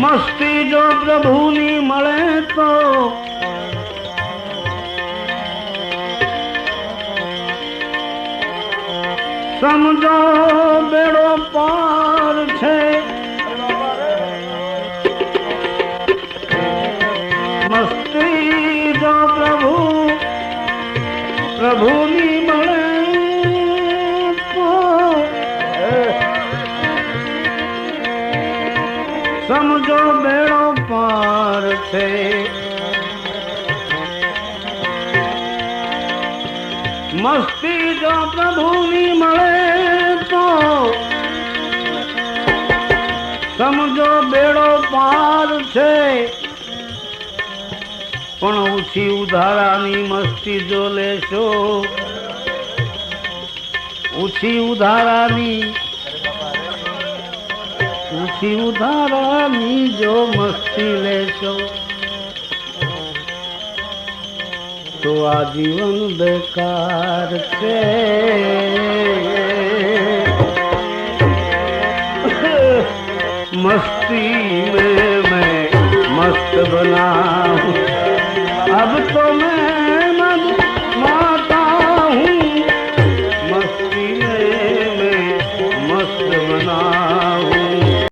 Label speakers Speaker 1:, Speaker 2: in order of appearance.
Speaker 1: મસ્તી જો પ્રભુની મળે તો સમજો બેડો પાર છે. મસ્તી જો પ્રભુની મળે તો સમજો બેડો પાર છે. મસ્તી જો પ્રભુની મળે તો સમજો બેડો પાર છે. પણ ઓછી ઉધારાની મસ્તી જો લેશો, ઓછી ઉધારાની જો મસ્તી લેશો તો આ જીવન બેકાર છે. मस्ती में मैं मस्त बना अब तो मैं